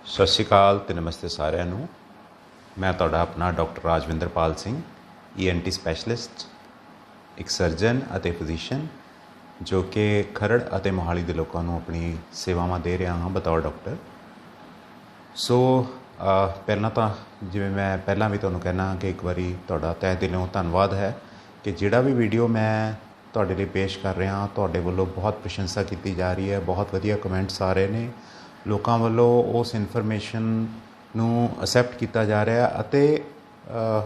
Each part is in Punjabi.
ਸਤਿ ਸ਼੍ਰੀ ਅਕਾਲ ਤੇ ਨਮਸਤੇ ਸਾਰਿਆਂ ਨੂੰ। ਮੈਂ ਤੁਹਾਡਾ ਆਪਣਾ ਡਾਕਟਰ ਰਾਜਵਿੰਦਰਪਾਲ ਸਿੰਘ, ENT ਸਪੈਸ਼ਲਿਸਟ, ਇੱਕ ਸਰਜਨ ਅਤੇ ਫਿਜ਼ੀਸ਼ੀਅਨ ਜੋ ਕਿ ਖਰੜ ਅਤੇ ਮੋਹਾਲੀ ਦੇ ਲੋਕਾਂ ਨੂੰ ਆਪਣੀ ਸੇਵਾਵਾਂ ਦੇ ਰਿਹਾ ਹਾਂ ਬਤੌਰ ਡਾਕਟਰ। ਸੋ ਪਹਿਲਾਂ ਤਾਂ ਜਿਵੇਂ ਮੈਂ ਪਹਿਲਾਂ ਵੀ ਤੁਹਾਨੂੰ ਕਹਿਣਾ ਕਿ ਇੱਕ ਵਾਰੀ ਤੁਹਾਡਾ ਤਹਿ ਦਿਲੋਂ ਧੰਨਵਾਦ ਹੈ ਕਿ ਜਿਹੜਾ ਵੀ ਵੀਡੀਓ ਮੈਂ ਤੁਹਾਡੇ ਲਈ ਪੇਸ਼ ਕਰ ਰਿਹਾ ਤੁਹਾਡੇ ਵੱਲੋਂ ਬਹੁਤ ਪ੍ਰਸ਼ੰਸਾ ਕੀਤੀ ਜਾ ਰਹੀ ਹੈ, ਬਹੁਤ ਵਧੀਆ ਕਮੈਂਟਸ ਆ ਰਹੇ ਨੇ, ਲੋਕਾਂ ਵੱਲੋਂ ਉਸ ਇਨਫੋਰਮੇਸ਼ਨ ਨੂੰ ਅਸੈਪਟ ਕੀਤਾ ਜਾ ਰਿਹਾ ਅਤੇ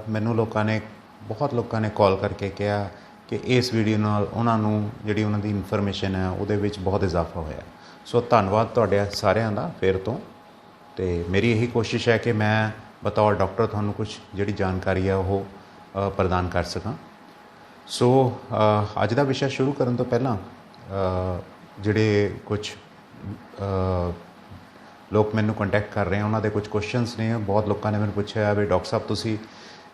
ਮੈਨੂੰ ਬਹੁਤ ਲੋਕਾਂ ਨੇ ਕਾਲ ਕਰਕੇ ਕਿਹਾ ਕਿ ਇਸ ਵੀਡੀਓ ਨਾਲ ਉਹਨਾਂ ਨੂੰ ਜਿਹੜੀ ਉਹਨਾਂ ਦੀ ਇਨਫੋਰਮੇਸ਼ਨ ਹੈ ਉਹਦੇ ਵਿੱਚ ਬਹੁਤ ਇਜ਼ਾਫਾ ਹੋਇਆ। ਸੋ ਧੰਨਵਾਦ ਤੁਹਾਡੇ ਸਾਰਿਆਂ ਦਾ ਫਿਰ ਤੋਂ। ਅਤੇ ਮੇਰੀ ਇਹੀ ਕੋਸ਼ਿਸ਼ ਹੈ ਕਿ ਮੈਂ ਬਤੌਰ ਡਾਕਟਰ ਤੁਹਾਨੂੰ ਕੁਛ ਜਿਹੜੀ ਜਾਣਕਾਰੀ ਹੈ ਉਹ ਪ੍ਰਦਾਨ ਕਰ ਸਕਾਂ। ਸੋ ਅੱਜ ਦਾ ਵਿਸ਼ਾ ਸ਼ੁਰੂ ਕਰਨ ਤੋਂ ਪਹਿਲਾਂ ਜਿਹੜੇ ਕੁਛ ਲੋਕ ਮੈਨੂੰ ਕੰਟੈਕਟ ਕਰ ਰਹੇ ਆ ਉਹਨਾਂ ਦੇ ਕੁਝ ਕੁਐਸਚਨਸ ਨੇ। ਬਹੁਤ ਲੋਕਾਂ ਨੇ ਮੈਨੂੰ ਪੁੱਛਿਆ ਵੀ ਡਾਕਟਰ ਸਾਹਿਬ ਤੁਸੀਂ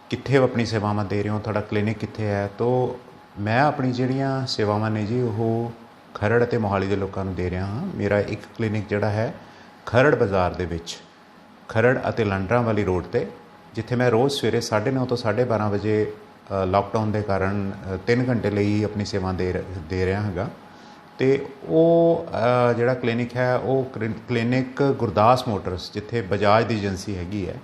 ਕਿੱਥੇ ਆਪਣੀ ਸੇਵਾਵਾਂ ਦੇ ਰਹੇ ਹੋ, ਤੁਹਾਡਾ ਕਲੀਨਿਕ ਕਿੱਥੇ ਹੈ। ਤੋ ਮੈਂ ਆਪਣੀ ਜਿਹੜੀਆਂ ਸੇਵਾਵਾਂ ਨੇ ਜੀ ਉਹ ਖਰੜ ਅਤੇ ਮੋਹਾਲੀ ਦੇ ਲੋਕਾਂ ਨੂੰ ਦੇ ਰਿਹਾ ਹਾਂ। ਮੇਰਾ ਇੱਕ ਕਲੀਨਿਕ ਜਿਹੜਾ ਹੈ ਖਰੜ ਬਾਜ਼ਾਰ ਦੇ ਵਿੱਚ, ਖਰੜ ਅਤੇ ਲੰਡਰਾਂ ਵਾਲੀ ਰੋਡ 'ਤੇ, ਜਿੱਥੇ ਮੈਂ ਰੋਜ਼ ਸਵੇਰੇ 9:30 ਤੋਂ 12:30 ਵਜੇ ਲਾਕਡਾਊਨ ਦੇ ਕਾਰਨ 3 ਘੰਟੇ ਲਈ ਆਪਣੀ ਸੇਵਾ ਦੇ ਰਿਹਾ ਹੈਗਾ। ਅਤੇ ਉਹ ਜਿਹੜਾ ਕਲੀਨਿਕ ਹੈ ਉਹ ਕਲੀਨਿਕ ਗੁਰਦਾਸ ਮੋਟਰਸ, ਜਿੱਥੇ ਬਜਾਜ ਦੀ ਏਜੰਸੀ ਹੈਗੀ ਹੈ,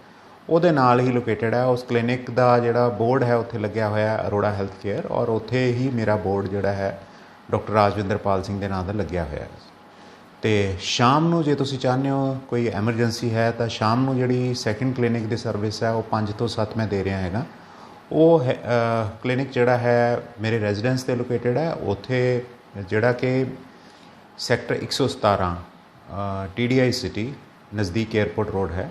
ਉਹਦੇ ਨਾਲ ਹੀ ਲੋਕੇਟਡ ਹੈ। ਉਸ ਕਲੀਨਿਕ ਦਾ ਜਿਹੜਾ ਬੋਰਡ ਹੈ ਉੱਥੇ ਲੱਗਿਆ ਹੋਇਆ ਅਰੋੜਾ ਹੈਲਥ ਕੇਅਰ, ਔਰ ਉੱਥੇ ਹੀ ਮੇਰਾ ਬੋਰਡ ਜਿਹੜਾ ਹੈ ਡਾਕਟਰ ਰਾਜਵਿੰਦਰਪਾਲ ਸਿੰਘ ਦੇ ਨਾਂ ਦਾ ਲੱਗਿਆ ਹੋਇਆ ਹੈ। ਅਤੇ ਸ਼ਾਮ ਨੂੰ ਜੇ ਤੁਸੀਂ ਚਾਹੁੰਦੇ ਹੋ ਕੋਈ ਐਮਰਜੈਂਸੀ ਹੈ ਤਾਂ ਸ਼ਾਮ ਨੂੰ ਜਿਹੜੀ ਸੈਕਿੰਡ ਕਲੀਨਿਕ ਦੀ ਸਰਵਿਸ ਹੈ ਉਹ 5 ਤੋਂ 7 ਮੈਂ ਦੇ ਰਿਹਾ ਹੈਗਾ। ਉਹ ਕਲੀਨਿਕ ਜਿਹੜਾ ਹੈ ਮੇਰੇ ਰੈਜ਼ੀਡੈਂਸ 'ਤੇ ਲੋਕੇਟਡ ਹੈ, ਉੱਥੇ ਜਿਹੜਾ ਕਿ ਸੈਕਟਰ 117 TDI ਸਿਟੀ ਨਜ਼ਦੀਕ ਏਅਰਪੋਰਟ ਰੋਡ ਹੈ।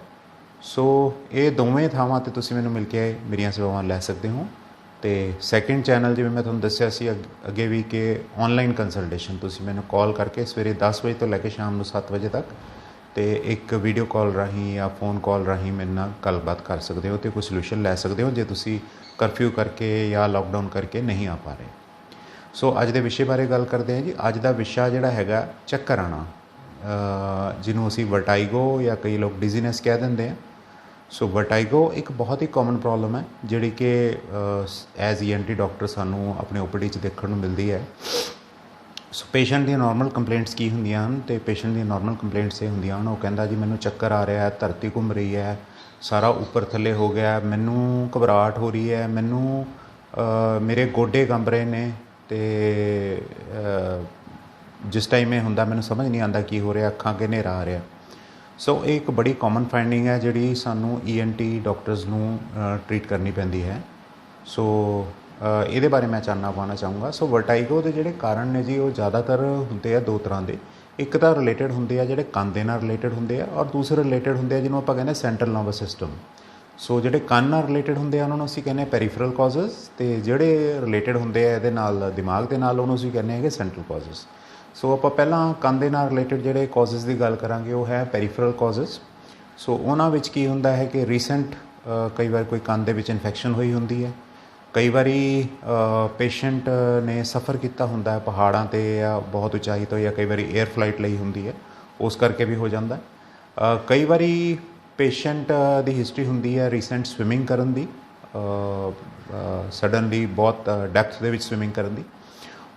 ਸੋ ਇਹ ਦੋਵੇਂ ਥਾਵਾਂ 'ਤੇ ਤੁਸੀਂ ਮੈਨੂੰ ਮਿਲ ਕੇ ਮੇਰੀਆਂ ਸੇਵਾਵਾਂ ਲੈ ਸਕਦੇ ਹੋ। ਅਤੇ ਸੈਕਿੰਡ ਚੈਨਲ ਜਿਵੇਂ ਮੈਂ ਤੁਹਾਨੂੰ ਦੱਸਿਆ ਸੀ ਅੱਗੇ ਵੀ ਕਿ ਔਨਲਾਈਨ ਕੰਸਲਟੇਸ਼ਨ ਤੁਸੀਂ ਮੈਨੂੰ ਕਾਲ ਕਰਕੇ ਸਵੇਰੇ 10 ਵਜੇ ਤੋਂ ਲੈ ਕੇ ਸ਼ਾਮ ਨੂੰ 7 ਵਜੇ ਤੱਕ ਅਤੇ ਇੱਕ ਵੀਡੀਓ ਕਾਲ ਰਾਹੀਂ ਜਾਂ ਫੋਨ ਕਾਲ ਰਾਹੀਂ ਮੇਰੇ ਨਾਲ ਗੱਲਬਾਤ ਕਰ ਸਕਦੇ ਹੋ ਅਤੇ ਕੋਈ ਸੋਲਿਊਸ਼ਨ ਲੈ ਸਕਦੇ ਹੋ ਜੇ ਤੁਸੀਂ ਕਰਫਿਊ ਕਰਕੇ ਜਾਂ ਲਾਕਡਾਊਨ ਕਰਕੇ ਨਹੀਂ ਆ ਪਾ ਰਹੇ। ਸੋ ਅੱਜ ਦੇ ਵਿਸ਼ੇ ਬਾਰੇ ਗੱਲ ਕਰਦੇ ਹਾਂ ਜੀ। ਅੱਜ ਦਾ ਵਿਸ਼ਾ ਜਿਹੜਾ ਹੈਗਾ ਚੱਕਰ ਆਉਣਾ, ਜਿਹਨੂੰ ਅਸੀਂ ਵਰਟਾਈਗੋ ਜਾਂ ਕਈ ਲੋਕ ਡਿਜ਼ੀਨੈਸ ਕਹਿ ਦਿੰਦੇ ਆ। ਸੋ ਵਰਟਾਈਗੋ ਇੱਕ ਬਹੁਤ ਹੀ ਕਾਮਨ ਪ੍ਰੋਬਲਮ ਹੈ ਜਿਹੜੀ ਕਿ ਐਜ਼ ENT ਡਾਕਟਰ ਸਾਨੂੰ ਆਪਣੇ OPD 'ਚ ਦੇਖਣ ਨੂੰ ਮਿਲਦੀ ਹੈ। ਸੋ ਪੇਸ਼ੈਂਟ ਦੀਆਂ ਨੋਰਮਲ ਕੰਪਲੇਂਟਸ ਕੀ ਹੁੰਦੀਆਂ ਹਨ ਅਤੇ ਪੇਸ਼ੈਂਟ ਦੀਆਂ ਨੋਰਮਲ ਕੰਪਲੇਂਟਸ ਇਹ ਹੁੰਦੀਆਂ ਹਨ, ਉਹ ਕਹਿੰਦਾ ਜੀ ਮੈਨੂੰ ਚੱਕਰ ਆ ਰਿਹਾ ਹੈ, ਧਰਤੀ ਘੁੰਮ ਰਹੀ ਹੈ, ਸਾਰਾ ਉੱਪਰ ਥੱਲੇ ਹੋ ਗਿਆ, ਮੈਨੂੰ ਘਬਰਾਹਟ ਹੋ ਰਹੀ ਹੈ, ਮੈਨੂੰ ਮੇਰੇ ਗੋਡੇ ਕੰਬ ਰਹੇ ਨੇ ਅਤੇ ਜਿਸ ਟਾਈਮ ਇਹ ਹੁੰਦਾ ਮੈਨੂੰ ਸਮਝ ਨਹੀਂ ਆਉਂਦਾ ਕੀ ਹੋ ਰਿਹਾ, ਅੱਖਾਂ ਅੱਗੇ ਹਨੇਰਾ ਆ ਰਿਹਾ। ਸੋ ਇਹ ਇੱਕ ਬੜੀ ਕਾਮਨ ਫਾਈਂਡਿੰਗ ਹੈ ਜਿਹੜੀ ਸਾਨੂੰ ENT ਡਾਕਟਰਸ ਨੂੰ ਟਰੀਟ ਕਰਨੀ ਪੈਂਦੀ ਹੈ। ਸੋ ਇਹਦੇ ਬਾਰੇ ਮੈਂ ਚਾਨਣਾ ਪਾਉਣਾ ਚਾਹੂੰਗਾ। ਸੋ ਵਰਟਾਈਗੋ ਦੇ ਜਿਹੜੇ ਕਾਰਨ ਨੇ ਜੀ ਉਹ ਜ਼ਿਆਦਾਤਰ ਹੁੰਦੇ ਆ 2 ਤਰ੍ਹਾਂ ਦੇ। ਇੱਕ ਤਾਂ ਰਿਲੇਟਡ ਹੁੰਦੇ ਆ ਜਿਹੜੇ ਕੰਨ ਦੇ ਨਾਲ ਰਿਲੇਟਡ ਹੁੰਦੇ ਆ, ਔਰ ਦੂਸਰੇ ਰਿਲੇਟਡ ਹੁੰਦੇ ਆ ਜਿਹਨੂੰ ਆਪਾਂ ਕਹਿੰਦੇ ਸੈਂਟਰਲ ਨਰਵਸ ਸਿਸਟਮ। ਸੋ ਜਿਹੜੇ ਕੰਨ ਨਾਲ ਰਿਲੇਟਡ ਹੁੰਦੇ ਆ ਉਹਨਾਂ ਨੂੰ ਅਸੀਂ ਕਹਿੰਦੇ ਹਾਂ ਪੈਰੀਫਰਲ ਕਾਜ਼ਸ, ਅਤੇ ਜਿਹੜੇ ਰਿਲੇਟਡ ਹੁੰਦੇ ਆ ਇਹਦੇ ਨਾਲ ਦਿਮਾਗ ਦੇ ਨਾਲ ਉਹਨੂੰ ਅਸੀਂ ਕਹਿੰਦੇ ਹੈਗੇ ਸੈਂਟਰਲ ਕਾਜ਼ਸ। ਸੋ ਆਪਾਂ ਪਹਿਲਾਂ ਕੰਨ ਦੇ ਨਾਲ ਰਿਲੇਟਡ ਜਿਹੜੇ ਕਾਜ਼ਸ ਦੀ ਗੱਲ ਕਰਾਂਗੇ ਉਹ ਹੈ ਪੈਰੀਫਰਲ ਕਾਜ਼ਸ। ਸੋ ਉਹਨਾਂ ਵਿੱਚ ਕੀ ਹੁੰਦਾ ਹੈ ਕਿ ਰੀਸੈਂਟ ਕਈ ਵਾਰ ਕੋਈ ਕੰਨ ਦੇ ਵਿੱਚ ਇਨਫੈਕਸ਼ਨ ਹੋਈ ਹੁੰਦੀ ਹੈ, ਕਈ ਵਾਰੀ ਪੇਸ਼ੈਂਟ ਨੇ ਸਫ਼ਰ ਕੀਤਾ ਹੁੰਦਾ ਹੈ ਪਹਾੜਾਂ 'ਤੇ ਜਾਂ ਬਹੁਤ ਉਚਾਈ ਤੋਂ, ਜਾਂ ਕਈ ਵਾਰੀ ਏਅਰ ਫਲਾਈਟ ਲਈ ਹੁੰਦੀ ਹੈ, ਉਸ ਕਰਕੇ ਵੀ ਹੋ ਜਾਂਦਾ। ਕਈ ਵਾਰੀ ਪੇਸ਼ੈਂਟ ਦੀ ਹਿਸਟਰੀ ਹੁੰਦੀ ਹੈ ਰੀਸੈਂਟ ਸਵਿਮਿੰਗ ਕਰਨ ਦੀ, ਸਡਨਲੀ ਬਹੁਤ ਡੈਪਥ ਦੇ ਵਿੱਚ ਸਵਿਮਿੰਗ ਕਰਨ ਦੀ।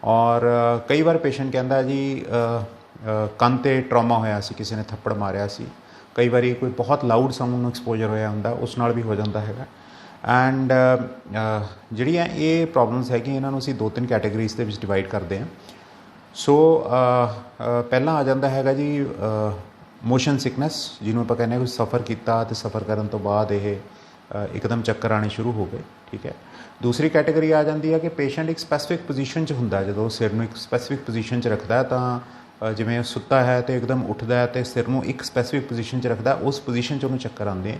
ਔਰ ਕਈ ਵਾਰ ਪੇਸ਼ੈਂਟ ਕਹਿੰਦਾ ਜੀ ਕੰਨ 'ਤੇ ਟਰੋਮਾ ਹੋਇਆ ਸੀ, ਕਿਸੇ ਨੇ ਥੱਪੜ ਮਾਰਿਆ ਸੀ। ਕਈ ਵਾਰੀ ਕੋਈ ਬਹੁਤ ਲਾਊਡ ਸਾਊਂਡ ਨੂੰ ਐਕਸਪੋਜਰ ਹੋਇਆ ਹੁੰਦਾ, ਉਸ ਨਾਲ ਵੀ ਹੋ ਜਾਂਦਾ ਹੈਗਾ। ਐਂਡ ਜਿਹੜੀਆਂ ਇਹ ਪ੍ਰੋਬਲਮਸ ਹੈਗੀਆਂ ਇਹਨਾਂ ਨੂੰ ਅਸੀਂ 2-3 ਕੈਟੇਗਰੀਜ਼ ਦੇ ਵਿੱਚ ਡਿਵਾਈਡ ਕਰਦੇ ਹਾਂ। ਸੋ ਪਹਿਲਾਂ ਆ ਜਾਂਦਾ ਹੈਗਾ ਜੀ ਮੋਸ਼ਨ ਸਿਕਨੈਸ, ਜਿਹਨੂੰ ਆਪਾਂ ਕਹਿੰਦੇ ਹਾਂ ਕੋਈ ਸਫ਼ਰ ਕੀਤਾ ਅਤੇ ਸਫ਼ਰ ਕਰਨ ਤੋਂ ਬਾਅਦ ਇਹ ਇੱਕਦਮ ਚੱਕਰ ਆਉਣੇ ਸ਼ੁਰੂ ਹੋ ਗਏ, ਠੀਕ ਹੈ। ਦੂਸਰੀ ਕੈਟੇਗਰੀ ਆ ਜਾਂਦੀ ਹੈ ਕਿ ਪੇਸ਼ੈਂਟ ਇੱਕ ਸਪੈਸੀਫਿਕ ਪੋਜੀਸ਼ਨ 'ਚ ਹੁੰਦਾ, ਜਦੋਂ ਸਿਰ ਨੂੰ ਇੱਕ ਸਪੈਸੀਫਿਕ ਪੋਜੀਸ਼ਨ 'ਚ ਰੱਖਦਾ ਤਾਂ ਜਿਵੇਂ ਸੁੱਤਾ ਹੈ ਅਤੇ ਇੱਕਦਮ ਉੱਠਦਾ ਹੈ ਅਤੇ ਸਿਰ ਨੂੰ ਇੱਕ ਸਪੈਸੀਫਿਕ ਪੋਜੀਸ਼ਨ 'ਚ ਰੱਖਦਾ, ਉਸ ਪੋਜੀਸ਼ਨ 'ਚ ਉਹਨੂੰ ਚੱਕਰ ਆਉਂਦੇ,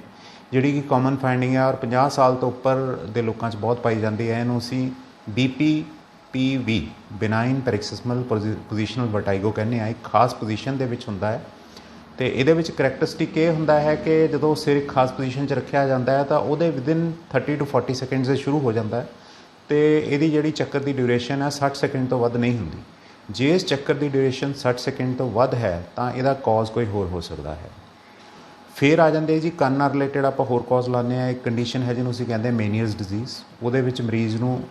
ਜਿਹੜੀ ਕਿ ਕਾਮਨ ਫਾਈਂਡਿੰਗ ਹੈ ਔਰ 50 ਸਾਲ ਤੋਂ ਉੱਪਰ ਦੇ ਲੋਕਾਂ 'ਚ ਬਹੁਤ ਪਾਈ ਜਾਂਦੀ ਹੈ। ਇਹਨੂੰ ਅਸੀਂ BPPV ਬਿਨਾਈਨ ਪੈਰੋਕਸਿਸਮਲ ਪੋਜੀਸ਼ਨਲ ਵਰਟਾਈਗੋ ਕਹਿੰਦੇ ਹਾਂ। ਇੱਕ ਖਾਸ ਪੋਜੀਸ਼ਨ ਦੇ ਵਿੱਚ ਹੁੰਦਾ ਹੈ ਅਤੇ ਇਹਦੇ ਵਿੱਚ ਕਰੈਕਟਰਿਸਟਿਕ ਇਹ ਹੁੰਦਾ ਹੈ ਕਿ ਜਦੋਂ ਸਿਰ ਇੱਕ ਖਾਸ ਪੋਜੀਸ਼ਨ 'ਚ ਰੱਖਿਆ ਜਾਂਦਾ ਹੈ ਤਾਂ ਉਹਦੇ ਵਿਦਿਨ 30 to 40 ਸੈਕਿੰਡਸ ਦੇ ਸ਼ੁਰੂ ਹੋ ਜਾਂਦਾ ਹੈ ਅਤੇ ਇਹਦੀ ਜਿਹੜੀ ਚੱਕਰ ਦੀ ਡਿਊਰੇਸ਼ਨ ਹੈ 60 ਸੈਕਿੰਡ ਤੋਂ ਵੱਧ ਨਹੀਂ ਹੁੰਦੀ। ਜੇ ਇਸ ਚੱਕਰ ਦੀ ਡਿਊਰੇਸ਼ਨ 60 ਸੈਕਿੰਡ ਤੋਂ ਵੱਧ ਹੈ ਤਾਂ ਇਹਦਾ ਕੌਜ਼ ਕੋਈ ਹੋਰ ਹੋ ਸਕਦਾ ਹੈ। ਫਿਰ ਆ ਜਾਂਦੇ ਜੀ ਕੰਨ ਨਾਲ ਰਿਲੇਟਡ ਆਪਾਂ ਹੋਰ ਕੌਜ਼ ਲਾਉਂਦੇ ਹਾਂ। ਇੱਕ ਕੰਡੀਸ਼ਨ ਹੈ ਜਿਹਨੂੰ ਅਸੀਂ ਕਹਿੰਦੇ ਮੇਨੀਅਸ ਡਿਜ਼ੀਜ਼। ਉਹਦੇ ਵਿੱਚ ਮਰੀਜ਼ ਨੂੰ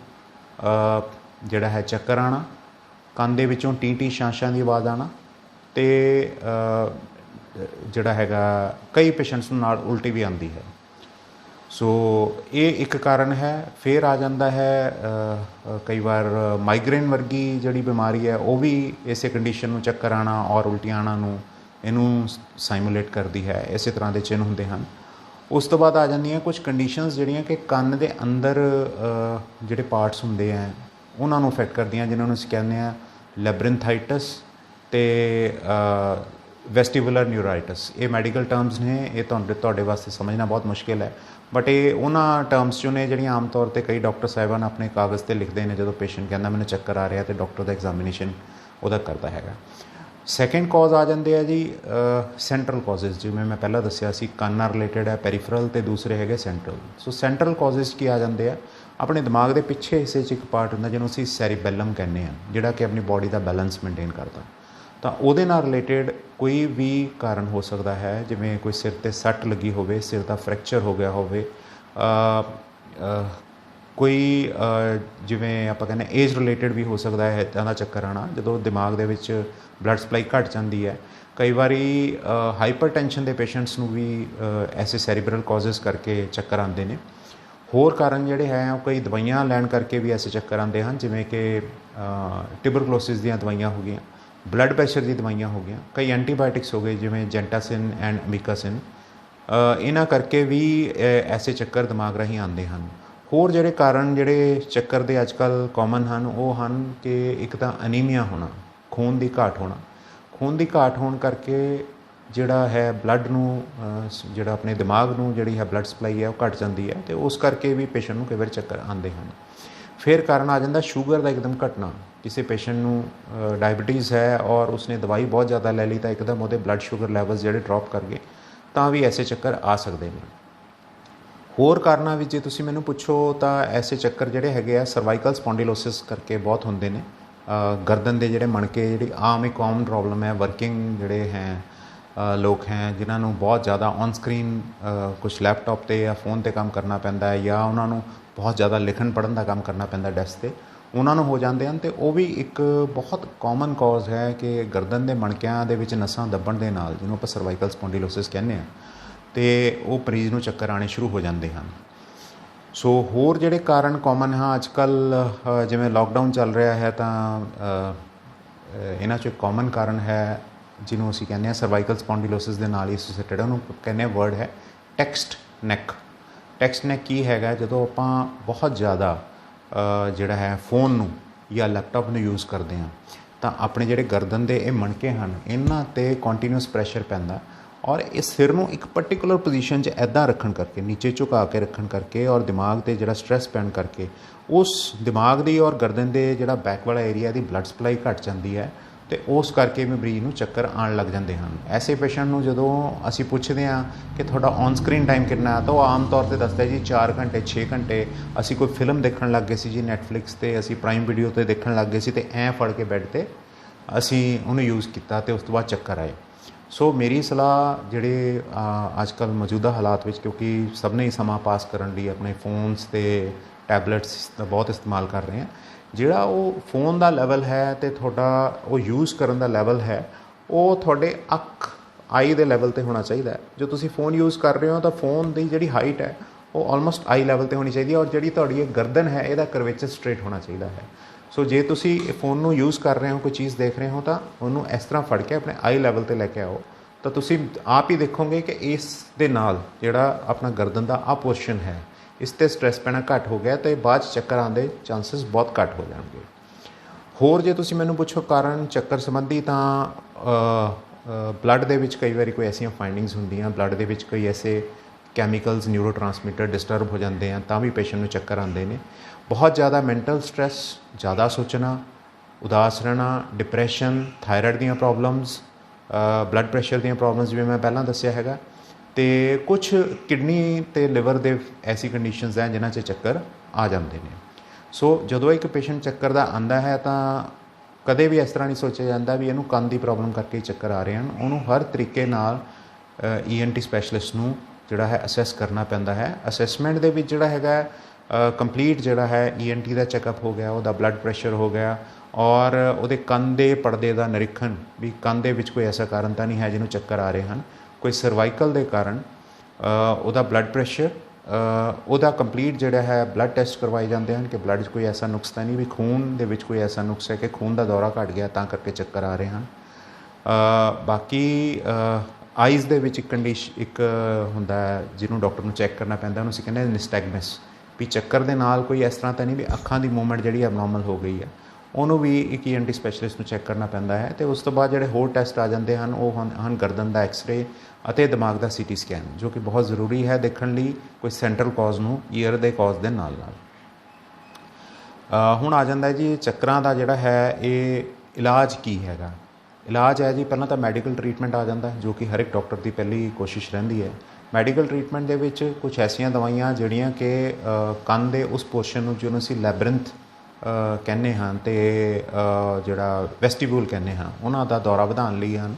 ਜਿਹੜਾ ਹੈ ਚੱਕਰ ਆਉਣਾ, ਕੰਨ ਦੇ ਵਿੱਚੋਂ ਟੀ ਟੀ ਛਾਂ ਦੀ ਆਵਾਜ਼ ਆਉਣਾ, ਅਤੇ ਜਿਹੜਾ ਹੈਗਾ ਕਈ ਪੇਸ਼ੈਂਟਸ ਨੂੰ ਨਾਲ ਉਲਟੀ ਵੀ ਆਉਂਦੀ ਹੈ। ਸੋ ਇਹ ਇੱਕ ਕਾਰਨ ਹੈ। ਫਿਰ ਆ ਜਾਂਦਾ ਹੈ ਕਈ ਵਾਰ ਮਾਈਗ੍ਰੇਨ ਵਰਗੀ ਜਿਹੜੀ ਬਿਮਾਰੀ ਹੈ ਉਹ ਵੀ ਇਸੇ ਕੰਡੀਸ਼ਨ ਨੂੰ, ਚੱਕਰ ਆਉਣਾ ਔਰ ਉਲਟੀਆਂ ਆਉਣਾ ਨੂੰ, ਇਹਨੂੰ ਸਾਈਮੂਲੇਟ ਕਰਦੀ ਹੈ। ਇਸੇ ਤਰ੍ਹਾਂ ਦੇ ਚਿੰਨ੍ਹ ਹੁੰਦੇ ਹਨ। ਉਸ ਤੋਂ ਬਾਅਦ ਆ ਜਾਂਦੀਆਂ ਕੁਝ ਕੰਡੀਸ਼ਨਸ ਜਿਹੜੀਆਂ ਕਿ ਕੰਨ ਦੇ ਅੰਦਰ ਜਿਹੜੇ ਪਾਰਟਸ ਹੁੰਦੇ ਹੈ ਉਹਨਾਂ ਨੂੰ ਅਫੈਕਟ ਕਰਦੀਆਂ, ਜਿਨ੍ਹਾਂ ਨੂੰ ਅਸੀਂ ਕਹਿੰਦੇ ਹਾਂ ਲੈਬਰਿੰਥਾਈਟਸ ਅਤੇ ਵੈਸਟੀਬੂਲਰ ਨਿਊਰਾਈਟਸ। ਇਹ ਮੈਡੀਕਲ ਟਰਮਸ ਨੇ, ਇਹ ਤੁਹਾਡੇ ਵਾਸਤੇ ਸਮਝਣਾ ਬਹੁਤ ਮੁਸ਼ਕਿਲ ਹੈ, ਬਟ ਇਹ ਉਹਨਾਂ ਟਰਮਸ 'ਚੋਂ ਨੇ ਜਿਹੜੀਆਂ ਆਮ ਤੌਰ 'ਤੇ ਕਈ ਡਾਕਟਰ ਸਾਹਿਬਾਨ ਆਪਣੇ ਕਾਗਜ਼ 'ਤੇ ਲਿਖਦੇ ਨੇ ਜਦੋਂ ਪੇਸ਼ੈਂਟ ਕਹਿੰਦਾ ਮੈਨੂੰ ਚੱਕਰ ਆ ਰਿਹਾ, ਅਤੇ ਡਾਕਟਰ ਦਾ ਐਗਜ਼ਾਮੀਨੇਸ਼ਨ ਉਹਦਾ ਕਰਦਾ ਹੈਗਾ। ਸੈਕਿੰਡ ਕੌਜ਼ ਆ ਜਾਂਦੇ ਆ ਜੀ ਸੈਂਟਰਲ ਕੌਜ਼ਿਜ਼, ਜਿਵੇਂ ਮੈਂ ਪਹਿਲਾਂ ਦੱਸਿਆ ਸੀ ਕੰਨ ਨਾਲ ਰਿਲੇਟਡ ਹੈ, ਪੈਰੀਫਰਲ, ਅਤੇ ਦੂਸਰੇ ਹੈਗੇ ਸੈਂਟਰਲ। ਸੋ ਸੈਂਟਰਲ ਕੌਜ਼ਿਜ਼ ਕੀ ਆ ਜਾਂਦੇ ਆ, ਆਪਣੇ ਦਿਮਾਗ ਦੇ ਪਿੱਛੇ ਹਿੱਸੇ 'ਚ ਇੱਕ ਪਾਰਟ ਹੁੰਦਾ ਜਿਹਨੂੰ ਅਸੀਂ ਸੈਰੀਬੈਲਮ ਕਹਿੰਦੇ ਹਾਂ, ਜਿਹੜਾ ਕਿ ਆਪਣੀ ਬਾਡੀ ਦਾ ਬੈਲੈਂਸ ਮੇਨਟੇਨ ਕਰਦਾ। ਤਾਂ ਉਹਦੇ ਨਾਲ ਰਿਲੇਟਡ ਕੋਈ ਵੀ ਕਾਰਨ ਹੋ ਸਕਦਾ ਹੈ, ਜਿਵੇਂ ਕੋਈ ਸਿਰ 'ਤੇ ਸੱਟ ਲੱਗੀ ਹੋਵੇ, ਸਿਰ ਦਾ ਫ੍ਰੈਕਚਰ ਹੋ ਗਿਆ ਹੋਵੇ, ਕੋਈ ਜਿਵੇਂ ਆਪਾਂ ਕਹਿੰਦੇ ਏਜ ਰਿਲੇਟਡ ਵੀ ਹੋ ਸਕਦਾ ਹੈ ਇੱਦਾਂ ਦਾ ਚੱਕਰ ਆਉਣਾ, ਜਦੋਂ ਦਿਮਾਗ ਦੇ ਵਿੱਚ ਬਲੱਡ ਸਪਲਾਈ ਘੱਟ ਜਾਂਦੀ ਹੈ। ਕਈ ਵਾਰੀ ਹਾਈਪਰ ਟੈਂਸ਼ਨ ਦੇ ਪੇਸ਼ੈਂਟਸ ਨੂੰ ਵੀ ਐਸੇ ਸੈਰੀਬਰਲ ਕੌਜ਼ਸ ਕਰਕੇ ਚੱਕਰ ਆਉਂਦੇ ਨੇ। ਹੋਰ ਕਾਰਨ ਜਿਹੜੇ ਹੈ ਉਹ ਕਈ ਦਵਾਈਆਂ ਲੈਣ ਕਰਕੇ ਵੀ ਐਸੇ ਚੱਕਰ ਆਉਂਦੇ ਹਨ, ਜਿਵੇਂ ਕਿ ਟਿਊਬਰਕਲੋਸਿਸ ਦੀਆਂ ਦਵਾਈਆਂ ਹੋ ਗਈਆਂ, ਬਲੱਡ ਪ੍ਰੈਸ਼ਰ ਦੀ ਦਵਾਈਆਂ ਹੋ ਗਈਆਂ, ਕਈ ਐਂਟੀਬਾਇਓਟਿਕਸ ਹੋ ਗਏ ਜਿਵੇਂ ਜੈਂਟਾਸਿਨ ਐਂਡ ਅਮੀਕਾਸਿਨ। ਇਹਨਾਂ ਕਰਕੇ ਵੀ ਐਸੇ ਚੱਕਰ ਦਿਮਾਗ ਰਾਹੀਂ ਆਉਂਦੇ ਹਨ। ਹੋਰ ਜਿਹੜੇ ਕਾਰਨ ਜਿਹੜੇ ਚੱਕਰ ਦੇ ਅੱਜ ਕੱਲ੍ਹ ਕਾਮਨ ਹਨ ਉਹ ਹਨ ਕਿ ਇੱਕ ਤਾਂ ਅਨੀਮੀਆ ਹੋਣਾ, ਖੂਨ ਦੀ ਘਾਟ ਹੋਣਾ। ਖੂਨ ਦੀ ਘਾਟ ਹੋਣ ਕਰਕੇ ਜਿਹੜਾ ਹੈ ਬਲੱਡ ਨੂੰ ਜਿਹੜਾ ਆਪਣੇ ਦਿਮਾਗ ਨੂੰ ਜਿਹੜੀ ਹੈ ਬਲੱਡ ਸਪਲਾਈ ਹੈ ਉਹ ਘੱਟ ਜਾਂਦੀ ਹੈ, ਅਤੇ ਉਸ ਕਰਕੇ ਵੀ ਪੇਸ਼ੈਂਟ ਨੂੰ ਕਈ ਵਾਰ ਚੱਕਰ ਆਉਂਦੇ ਹਨ। ਫਿਰ ਕਾਰਨ ਆ ਜਾਂਦਾ ਸ਼ੂਗਰ ਦਾ ਇੱਕਦਮ ਘਟਣਾ। ਕਿਸੇ ਪੇਸ਼ੈਂਟ ਨੂੰ ਡਾਇਬਟੀਜ਼ ਹੈ ਔਰ ਉਸਨੇ ਦਵਾਈ ਬਹੁਤ ਜ਼ਿਆਦਾ ਲੈ ਲਈ ਤਾਂ ਇੱਕਦਮ ਉਹਦੇ ਬਲੱਡ ਸ਼ੂਗਰ ਲੈਵਲਸ ਜਿਹੜੇ ਡਰੋਪ ਕਰ ਗਏ, ਤਾਂ ਵੀ ਐਸੇ ਚੱਕਰ ਆ ਸਕਦੇ ਨੇ। ਹੋਰ ਕਾਰਨਾਂ ਵਿੱਚ ਜੇ ਤੁਸੀਂ ਮੈਨੂੰ ਪੁੱਛੋ ਤਾਂ ਐਸੇ ਚੱਕਰ ਜਿਹੜੇ ਹੈਗੇ ਆ ਸਰਵਾਈਕਲ ਸਪੌਂਡੀਲੋਸਿਸ ਕਰਕੇ ਬਹੁਤ ਹੁੰਦੇ ਨੇ। ਗਰਦਨ ਦੇ ਜਿਹੜੇ ਮਣਕੇ, ਜਿਹੜੀ ਆਮ ਇੱਕ ਕਾਮਨ ਪ੍ਰੋਬਲਮ ਹੈ, ਵਰਕਿੰਗ ਜਿਹੜੇ ਹੈ ਲੋਕ ਹੈ ਜਿਨ੍ਹਾਂ ਨੂੰ ਬਹੁਤ ਜ਼ਿਆਦਾ ਔਨ ਸਕਰੀਨ ਕੁਛ ਲੈਪਟਾਪ 'ਤੇ ਜਾਂ ਫ਼ੋਨ 'ਤੇ ਕੰਮ ਕਰਨਾ ਪੈਂਦਾ ਹੈ, ਜਾਂ ਉਹਨਾਂ ਨੂੰ ਬਹੁਤ ਜ਼ਿਆਦਾ ਲਿਖਣ ਪੜ੍ਹਨ ਦਾ ਕੰਮ ਕਰਨਾ ਪੈਂਦਾ ਡੈਸਕ 'ਤੇ, ਉਹਨਾਂ ਨੂੰ ਹੋ ਜਾਂਦੇ ਹਨ। ਅਤੇ ਉਹ ਵੀ ਇੱਕ ਬਹੁਤ ਕਾਮਨ ਕੌਜ਼ ਹੈ ਕਿ ਗਰਦਨ ਦੇ ਮਣਕਿਆਂ ਦੇ ਵਿੱਚ ਨਸਾਂ ਦੱਬਣ ਦੇ ਨਾਲ, ਜਿਹਨੂੰ ਆਪਾਂ ਸਰਵਾਈਕਲ ਸਪੌਂਡੀਲੋਸਿਸ ਕਹਿੰਦੇ ਹਾਂ, ਅਤੇ ਉਹ ਮਰੀਜ਼ ਨੂੰ ਚੱਕਰ ਆਉਣੇ ਸ਼ੁਰੂ ਹੋ ਜਾਂਦੇ ਹਨ। ਸੋ ਹੋਰ ਜਿਹੜੇ ਕਾਰਨ ਕਾਮਨ ਹਾਂ ਅੱਜ ਕੱਲ੍ਹ, ਜਿਵੇਂ ਲੋਕਡਾਊਨ ਚੱਲ ਰਿਹਾ ਹੈ, ਤਾਂ ਇਹਨਾਂ 'ਚੋਂ ਇੱਕ ਕਾਮਨ ਕਾਰਨ ਹੈ ਜਿਹਨੂੰ ਅਸੀਂ ਕਹਿੰਦੇ ਹਾਂ ਸਰਵਾਈਕਲ ਸਪੌਂਡੀਲੋਸਿਸ ਦੇ ਨਾਲ ਹੀ ਐਸੋਸੀਏਟਡ, ਉਹਨੂੰ ਕਹਿੰਦੇ ਹਾਂ ਵਰਡ ਹੈ ਟੈਕਸਟ ਨੈਕ। ਟੈਕਸਟ ਨੈਕ ਕੀ ਹੈਗਾ, ਜਦੋਂ ਆਪਾਂ ਬਹੁਤ ਜ਼ਿਆਦਾ ਜਿਹੜਾ ਹੈ ਫ਼ੋਨ ਨੂੰ ਜਾਂ ਲੈਪਟਾਪ ਨੂੰ ਯੂਜ਼ ਕਰਦੇ ਹਾਂ ਤਾਂ ਆਪਣੇ ਜਿਹੜੇ ਗਰਦਨ ਦੇ ਇਹ ਮਣਕੇ ਹਨ ਇਹਨਾਂ 'ਤੇ ਕੰਟੀਨਿਊਸ ਪ੍ਰੈਸ਼ਰ ਪੈਂਦਾ, ਔਰ ਇਹ ਸਿਰ ਨੂੰ ਇੱਕ ਪਰਟੀਕੂਲਰ ਪੋਜੀਸ਼ਨ 'ਚ ਇੱਦਾਂ ਰੱਖਣ ਕਰਕੇ, ਨੀਚੇ ਝੁਕਾ ਕੇ ਰੱਖਣ ਕਰਕੇ, ਔਰ ਦਿਮਾਗ 'ਤੇ ਜਿਹੜਾ ਸਟ੍ਰੈਸ ਪੈਣ ਕਰਕੇ ਉਸ ਦਿਮਾਗ ਦੀ ਔਰ ਗਰਦਨ ਦੇ ਜਿਹੜਾ ਬੈਕ ਵਾਲਾ ਏਰੀਆ ਦੀ ਬਲੱਡ ਸਪਲਾਈ ਘੱਟ ਜਾਂਦੀ ਹੈ, ਅਤੇ ਉਸ ਕਰਕੇ ਵੀ ਮਰੀਜ਼ ਨੂੰ ਚੱਕਰ ਆਉਣ ਲੱਗ ਜਾਂਦੇ ਹਨ। ਐਸੇ ਪੇਸ਼ੈਂਟ ਨੂੰ ਜਦੋਂ ਅਸੀਂ ਪੁੱਛਦੇ ਹਾਂ ਕਿ ਤੁਹਾਡਾ ਔਨ ਸਕਰੀਨ ਟਾਈਮ ਕਿੰਨਾ ਹੈ, ਤਾਂ ਉਹ ਆਮ ਤੌਰ 'ਤੇ ਦੱਸਦਾ ਜੀ 4 ਘੰਟੇ 6 ਘੰਟੇ। ਅਸੀਂ ਕੋਈ ਫਿਲਮ ਦੇਖਣ ਲੱਗ ਗਏ ਸੀ ਜੀ ਨੈਟਫਲਿਕਸ 'ਤੇ, ਅਸੀਂ ਪ੍ਰਾਈਮ ਵੀਡੀਓ 'ਤੇ ਦੇਖਣ ਲੱਗ ਗਏ ਸੀ, ਅਤੇ ਐਂ ਫੜ ਕੇ ਬੈੱਡ 'ਤੇ ਅਸੀਂ ਉਹਨੂੰ ਯੂਜ਼ ਕੀਤਾ ਅਤੇ ਉਸ ਤੋਂ ਬਾਅਦ ਚੱਕਰ ਆਏ। ਸੋ ਮੇਰੀ ਸਲਾਹ ਜਿਹੜੇ ਅੱਜ ਕੱਲ੍ਹ ਮੌਜੂਦਾ ਹਾਲਾਤ ਵਿੱਚ, ਕਿਉਂਕਿ ਸਭ ਨੇ ਹੀ ਸਮਾਂ ਪਾਸ ਕਰਨ ਲਈ ਆਪਣੇ ਫੋਨਸ ਅਤੇ ਟੈਬਲੇਟਸ ਦਾ ਬਹੁਤ ਇਸਤੇਮਾਲ ਕਰ ਰਹੇ ਹਾਂ, ਜਿਹੜਾ ਉਹ ਫ਼ੋਨ ਦਾ ਲੈਵਲ ਹੈ ਅਤੇ ਤੁਹਾਡਾ ਉਹ ਯੂਜ਼ ਕਰਨ ਦਾ ਲੈਵਲ ਹੈ, ਉਹ ਤੁਹਾਡੇ ਆਈ ਦੇ ਲੈਵਲ 'ਤੇ ਹੋਣਾ ਚਾਹੀਦਾ ਹੈ। ਜੋ ਤੁਸੀਂ ਫ਼ੋਨ ਯੂਜ਼ ਕਰ ਰਹੇ ਹੋ ਤਾਂ ਫ਼ੋਨ ਦੀ ਜਿਹੜੀ ਹਾਈਟ ਹੈ ਉਹ ਆਲਮੋਸਟ ਆਈ ਲੈਵਲ 'ਤੇ ਹੋਣੀ ਚਾਹੀਦੀ ਹੈ, ਔਰ ਜਿਹੜੀ ਤੁਹਾਡੀ ਇਹ ਗਰਦਨ ਹੈ ਇਹਦਾ ਕਰਵੇਚਰ ਸਟ੍ਰੇਟ ਹੋਣਾ ਚਾਹੀਦਾ ਹੈ। ਸੋ ਜੇ ਤੁਸੀਂ ਫ਼ੋਨ ਨੂੰ ਯੂਜ਼ ਕਰ ਰਹੇ ਹੋ, ਕੋਈ ਚੀਜ਼ ਦੇਖ ਰਹੇ ਹੋ, ਤਾਂ ਉਹਨੂੰ ਇਸ ਤਰ੍ਹਾਂ ਫੜ ਕੇ ਆਪਣੇ ਆਈ ਲੈਵਲ 'ਤੇ ਲੈ ਕੇ ਆਓ, ਤਾਂ ਤੁਸੀਂ ਆਪ ਹੀ ਦੇਖੋਗੇ ਕਿ ਇਸ ਦੇ ਨਾਲ ਜਿਹੜਾ ਆਪਣਾ ਗਰਦਨ ਦਾ ਆਹ ਪੋਰਸ਼ਨ ਹੈ ਇਸ 'ਤੇ ਸਟ੍ਰੈਸ ਪੈਣਾ ਘੱਟ ਹੋ ਗਿਆ, ਅਤੇ ਬਾਅਦ 'ਚ ਚੱਕਰ ਆਉਣ ਦੇ ਚਾਂਸਿਸ ਬਹੁਤ ਘੱਟ ਹੋ ਜਾਣਗੇ। ਹੋਰ ਜੇ ਤੁਸੀਂ ਮੈਨੂੰ ਪੁੱਛੋ ਕਾਰਨ ਚੱਕਰ ਸੰਬੰਧੀ, ਤਾਂ ਬਲੱਡ ਦੇ ਵਿੱਚ ਕਈ ਵਾਰੀ ਕੋਈ ਐਸੀਆਂ ਫਾਈਂਡਿੰਗਸ ਹੁੰਦੀਆਂ, ਬਲੱਡ ਦੇ ਵਿੱਚ ਕੋਈ ਐਸੇ ਕੈਮੀਕਲਸ, ਨਿਊਰੋ ਟਰਾਂਸਮਿਟਰ ਡਿਸਟਰਬ ਹੋ ਜਾਂਦੇ ਆ, ਤਾਂ ਵੀ ਪੇਸ਼ੈਂਟ ਨੂੰ ਚੱਕਰ ਆਉਂਦੇ ਨੇ। ਬਹੁਤ ਜ਼ਿਆਦਾ ਮੈਂਟਲ ਸਟ੍ਰੈਸ, ਜ਼ਿਆਦਾ ਸੋਚਣਾ, ਉਦਾਸ ਰਹਿਣਾ, ਡਿਪਰੈਸ਼ਨ, ਥਾਇਰਾਇਡ ਦੀਆਂ ਪ੍ਰੋਬਲਮਸ, ਬਲੱਡ ਪ੍ਰੈਸ਼ਰ ਦੀਆਂ ਪ੍ਰੋਬਲਮਸ ਜਿਵੇਂ ਮੈਂ ਪਹਿਲਾਂ ਦੱਸਿਆ ਹੈਗਾ, ਅਤੇ ਕੁਛ ਕਿਡਨੀ ਅਤੇ ਲਿਵਰ ਦੇ ਐਸੀ ਕੰਡੀਸ਼ਨਸ ਹੈ ਜਿਨ੍ਹਾਂ 'ਚ ਚੱਕਰ ਆ ਜਾਂਦੇ ਨੇ। ਸੋ ਜਦੋਂ ਇੱਕ ਪੇਸ਼ੈਂਟ ਚੱਕਰ ਦਾ ਆਉਂਦਾ ਹੈ ਤਾਂ ਕਦੇ ਵੀ ਇਸ ਤਰ੍ਹਾਂ ਨਹੀਂ ਸੋਚਿਆ ਜਾਂਦਾ ਵੀ ਇਹਨੂੰ ਕੰਨ ਦੀ ਪ੍ਰੋਬਲਮ ਕਰਕੇ ਚੱਕਰ ਆ ਰਹੇ ਹਨ। ਉਹਨੂੰ ਹਰ ਤਰੀਕੇ ਨਾਲ ENT ਸਪੈਸ਼ਲਿਸਟ ਨੂੰ ਜਿਹੜਾ ਹੈ ਅਸੈਸ ਕਰਨਾ ਪੈਂਦਾ ਹੈ। ਅਸੈਸਮੈਂਟ ਦੇ ਵਿੱਚ ਜਿਹੜਾ ਹੈਗਾ ਕੰਪਲੀਟ ਜਿਹੜਾ ਹੈ ENT ਦਾ ਚੈੱਕਅਪ ਹੋ ਗਿਆ, ਉਹਦਾ ਬਲੱਡ ਪ੍ਰੈਸ਼ਰ ਹੋ ਗਿਆ, ਔਰ ਉਹਦੇ ਕੰਨ ਦੇ ਪਰਦੇ ਦਾ ਨਿਰੀਖਣ ਵੀ ਕੰਨ ਦੇ ਵਿੱਚ ਕੋਈ ਐਸਾ ਕਾਰਨ ਤਾਂ ਨਹੀਂ ਹੈ ਜਿਹਨੂੰ ਚੱਕਰ ਆ ਰਹੇ ਹਨ, ਕੋਈ ਸਰਵਾਈਕਲ ਦੇ ਕਾਰਨ, ਉਹਦਾ ਬਲੱਡ ਪ੍ਰੈਸ਼ਰ, ਉਹਦਾ ਕੰਪਲੀਟ ਜਿਹੜਾ ਹੈ ਬਲੱਡ ਟੈਸਟ ਕਰਵਾਏ ਜਾਂਦੇ ਹਨ ਕਿ ਬਲੱਡ 'ਚ ਕੋਈ ਐਸਾ ਨੁਕਸ ਤਾਂ ਨਹੀਂ ਵੀ ਖੂਨ ਦੇ ਵਿੱਚ ਕੋਈ ਐਸਾ ਨੁਕਸ ਹੈ ਕਿ ਖੂਨ ਦਾ ਦੌਰਾ ਘੱਟ ਗਿਆ ਤਾਂ ਕਰਕੇ ਚੱਕਰ ਆ ਰਹੇ ਹਨ। ਬਾਕੀ ਆਈਜ਼ ਦੇ ਵਿੱਚ ਇੱਕ ਹੁੰਦਾ ਜਿਹਨੂੰ ਡਾਕਟਰ ਨੂੰ ਚੈੱਕ ਕਰਨਾ ਪੈਂਦਾ, ਉਹਨੂੰ ਅਸੀਂ ਕਹਿੰਦੇ ਨਿਸਟੈਗਮਸ, ਵੀ ਚੱਕਰ ਦੇ ਨਾਲ ਕੋਈ ਇਸ ਤਰ੍ਹਾਂ ਤਾਂ ਨਹੀਂ ਵੀ ਅੱਖਾਂ ਦੀ ਮੂਵਮੈਂਟ ਜਿਹੜੀ ਐਬਨੋਰਮਲ ਹੋ ਗਈ ਹੈ, ਉਹਨੂੰ ਵੀ ਇੱਕ ENT ਸਪੈਸ਼ਲਿਸਟ ਨੂੰ ਚੈੱਕ ਕਰਨਾ ਪੈਂਦਾ ਹੈ। ਅਤੇ ਉਸ ਤੋਂ ਬਾਅਦ ਜਿਹੜੇ ਹੋਰ ਟੈਸਟ ਆ ਜਾਂਦੇ ਹਨ ਉਹ ਹਨ ਗਰਦਨ ਦਾ ਐਕਸਰੇ ਅਤੇ ਦਿਮਾਗ ਦਾ CT ਸਕੈਨ, ਜੋ ਕਿ ਬਹੁਤ ਜ਼ਰੂਰੀ ਹੈ ਦੇਖਣ ਲਈ ਕੋਈ ਸੈਂਟਰਲ ਕਾਜ਼ ਨੂੰ ਈਅਰ ਦੇ ਕਾਜ਼ ਦੇ ਨਾਲ ਨਾਲ। ਹੁਣ ਆ ਜਾਂਦਾ ਜੀ ਚੱਕਰਾਂ ਦਾ ਜਿਹੜਾ ਹੈ ਇਹ ਇਲਾਜ ਕੀ ਹੈਗਾ। ਇਲਾਜ ਹੈ ਜੀ ਪਹਿਲਾਂ ਤਾਂ ਮੈਡੀਕਲ ਟਰੀਟਮੈਂਟ ਆ ਜਾਂਦਾ, ਜੋ ਕਿ ਹਰ ਇੱਕ ਡਾਕਟਰ ਦੀ ਪਹਿਲੀ ਕੋਸ਼ਿਸ਼ ਰਹਿੰਦੀ ਹੈ। ਮੈਡੀਕਲ ਟਰੀਟਮੈਂਟ ਦੇ ਵਿੱਚ ਕੁਛ ਐਸੀਆਂ ਦਵਾਈਆਂ ਜਿਹੜੀਆਂ ਕਿ ਕੰਨ ਦੇ ਉਸ ਪੋਰਸ਼ਨ ਨੂੰ ਜਿਹਨੂੰ ਅਸੀਂ ਲੈਬਰਿੰਥ ਕਹਿੰਦੇ ਹਾਂ ਅਤੇ ਜਿਹੜਾ ਵੈਸਟੀਬਿਊਲ ਕਹਿੰਦੇ ਹਾਂ, ਉਹਨਾਂ ਦਾ ਦੌਰਾ ਵਧਾਉਣ ਲਈ ਹਨ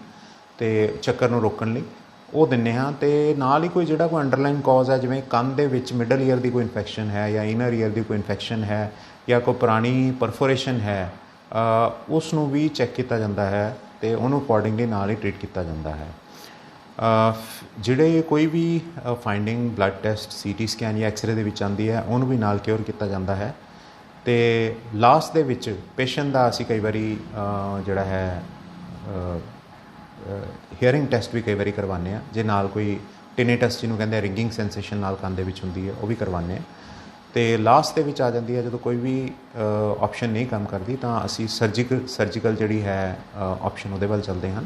ਅਤੇ ਚੱਕਰ ਨੂੰ ਰੋਕਣ ਲਈ ਉਹ ਦਿੰਦੇ ਹਾਂ। ਅਤੇ ਨਾਲ ਹੀ ਕੋਈ ਜਿਹੜਾ ਕੋਈ ਅੰਡਰਲਾਈਨ ਕਾਜ਼ ਹੈ, ਜਿਵੇਂ ਕੰਨ ਦੇ ਵਿੱਚ ਮਿਡਲ ਈਅਰ ਦੀ ਕੋਈ ਇਨਫੈਕਸ਼ਨ ਹੈ ਜਾਂ ਇਨਰ ਈਅਰ ਦੀ ਕੋਈ ਇਨਫੈਕਸ਼ਨ ਹੈ ਜਾਂ ਕੋਈ ਪੁਰਾਣੀ ਪਰਫੋਰੇਸ਼ਨ ਹੈ, ਉਸ ਨੂੰ ਵੀ ਚੈੱਕ ਕੀਤਾ ਜਾਂਦਾ ਹੈ ਅਤੇ ਉਹਨੂੰ ਅਕੋਰਡਿੰਗਲੀ ਨਾਲ ਹੀ ਟਰੀਟ ਕੀਤਾ ਜਾਂਦਾ ਹੈ। ਜਿਹੜੇ ਕੋਈ ਵੀ finding blood test, CT scan ਜਾਂ ਐਕਸਰੇ ਦੇ ਵਿੱਚ ਆਉਂਦੀ ਹੈ, ਉਹਨੂੰ ਵੀ ਨਾਲ ਕਿਉਰ ਕੀਤਾ ਜਾਂਦਾ ਹੈ। ਅਤੇ ਲਾਸਟ ਦੇ ਵਿੱਚ ਪੇਸ਼ੈਂਟ ਦਾ ਅਸੀਂ ਕਈ ਵਾਰੀ ਜਿਹੜਾ ਹੈ ਹੀਅਰਿੰਗ ਟੈਸਟ ਵੀ ਕਈ ਵਾਰੀ ਕਰਵਾਉਂਦੇ ਹਾਂ, ਜੇ ਨਾਲ ਕੋਈ ਟਿਨੀਟਸ ਜਿਹਨੂੰ ਕਹਿੰਦੇ ਰਿੰਗਿੰਗ ਸੈਂਸੇਸ਼ਨ ਨਾਲ ਕੰਨ ਦੇ ਵਿੱਚ ਹੁੰਦੀ ਹੈ, ਉਹ ਵੀ ਕਰਵਾਉਂਦੇ ਹਾਂ। ਅਤੇ ਲਾਸਟ ਦੇ ਵਿੱਚ ਆ ਜਾਂਦੀ ਹੈ ਜਦੋਂ ਕੋਈ ਵੀ ਆਪਸ਼ਨ ਨਹੀਂ ਕੰਮ ਕਰਦੀ ਤਾਂ ਅਸੀਂ ਸਰਜੀਕਲ ਜਿਹੜੀ ਹੈ ਆਪਸ਼ਨ ਉਹਦੇ ਵੱਲ ਚੱਲਦੇ ਹਨ।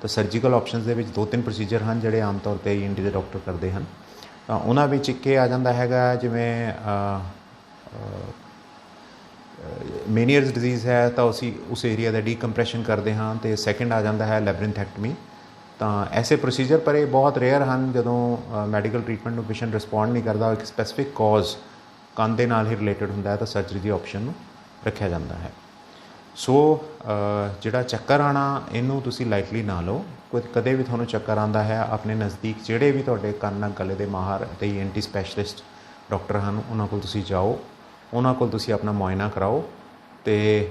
ਤਾਂ ਸਰਜੀਕਲ ਆਪਸ਼ਨਸ ਦੇ ਵਿੱਚ 2-3 ਪ੍ਰੋਸੀਜਰ ਹਨ ਜਿਹੜੇ ਆਮ ਤੌਰ 'ਤੇ ENT ਦੇ ਡਾਕਟਰ ਕਰਦੇ ਹਨ। ਤਾਂ ਉਹਨਾਂ ਵਿੱਚ ਇੱਕ ਇਹ ਆ ਜਾਂਦਾ ਹੈਗਾ ਜਿਵੇਂ ਮੇਨੀਅਰਸ ਡਿਜ਼ੀਜ਼ ਹੈ ਤਾਂ ਅਸੀਂ ਉਸ ਏਰੀਆ ਦਾ ਡੀਕੰਪਰੈਸ਼ਨ ਕਰਦੇ ਹਾਂ। ਅਤੇ ਸੈਕਿੰਡ ਆ ਜਾਂਦਾ ਹੈ ਲੈਬਰਿੰਥੈਕਟਮੀ। ਤਾਂ ਐਸੇ ਪ੍ਰੋਸੀਜਰ ਪਰ ਇਹ ਬਹੁਤ ਰੇਅਰ ਹਨ ਜਦੋਂ ਮੈਡੀਕਲ ਟਰੀਟਮੈਂਟ ਨੂੰ ਪੇਸ਼ੈਂਟ ਰਿਸਪੌਂਡ ਨਹੀਂ ਕਰਦਾ, ਇੱਕ ਸਪੈਸੀਫਿਕ ਕਾਜ਼ ਕੰਨ ਦੇ ਨਾਲ ਹੀ ਰਿਲੇਟਡ ਹੁੰਦਾ ਹੈ ਤਾਂ ਸਰਜਰੀ ਦੀ ਆਪਸ਼ਨ ਨੂੰ ਰੱਖਿਆ ਜਾਂਦਾ ਹੈ। ਸੋ ਜਿਹੜਾ ਚੱਕਰ ਆਉਣਾ ਇਹਨੂੰ ਤੁਸੀਂ ਲਾਈਟਲੀ ਨਾ ਲਓ। ਕਦੇ ਵੀ ਤੁਹਾਨੂੰ ਚੱਕਰ ਆਉਂਦਾ ਹੈ, ਆਪਣੇ ਨਜ਼ਦੀਕ ਜਿਹੜੇ ਵੀ ਤੁਹਾਡੇ ਕੰਨ ਗਲੇ ਦੇ ਮਾਹਰ ਅਤੇ ENT ਸਪੈਸ਼ਲਿਸਟ ਡਾਕਟਰ ਹਨ ਉਹਨਾਂ ਕੋਲ ਤੁਸੀਂ ਜਾਓ, ਉਹਨਾਂ ਕੋਲ ਤੁਸੀਂ ਆਪਣਾ ਮੁਆਇਨਾ ਕਰਾਓ ਅਤੇ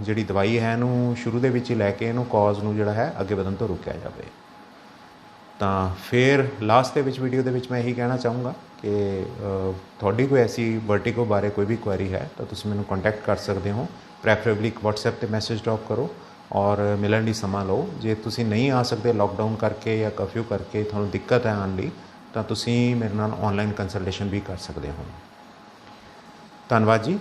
ਜਿਹੜੀ ਦਵਾਈ ਹੈ ਇਹਨੂੰ ਸ਼ੁਰੂ ਦੇ ਵਿੱਚ ਹੀ ਲੈ ਕੇ ਇਹਨੂੰ ਕਾਜ਼ ਨੂੰ ਜਿਹੜਾ ਹੈ ਅੱਗੇ ਵਧਣ ਤੋਂ ਰੋਕਿਆ ਜਾਵੇ। ਤਾਂ ਫਿਰ ਲਾਸਟ ਦੇ ਵਿੱਚ ਵੀਡੀਓ ਦੇ ਵਿੱਚ ਮੈਂ ਇਹੀ ਕਹਿਣਾ ਚਾਹੂੰਗਾ ਕਿ ਤੁਹਾਡੀ ਕੋਈ ਐਸੀ ਵਰਟੀਗੋ ਬਾਰੇ ਕੋਈ ਵੀ ਕੁਐਰੀ ਹੈ ਤਾਂ ਤੁਸੀਂ ਮੈਨੂੰ ਕੰਟੈਕਟ ਕਰ ਸਕਦੇ ਹੋ। ਪ੍ਰੈਫਰੇਬਲੀ ਇੱਕ WhatsApp 'ਤੇ ਮੈਸੇਜ ਡਰੋਪ ਕਰੋ ਔਰ ਮਿਲਣ ਲਈ ਸਮਾਂ ਲਓ। ਜੇ ਤੁਸੀਂ ਨਹੀਂ ਆ ਸਕਦੇ ਲੋਕਡਾਊਨ ਕਰਕੇ ਜਾਂ ਕਰਫਿਊ ਕਰਕੇ ਤੁਹਾਨੂੰ ਦਿੱਕਤ ਹੈ ਆਉਣ ਲਈ, ਤਾਂ ਤੁਸੀਂ ਮੇਰੇ ਨਾਲ ਔਨਲਾਈਨ ਕੰਸਲਟੇਸ਼ਨ ਵੀ ਕਰ ਸਕਦੇ ਹੋ। ਧੰਨਵਾਦ ਜੀ।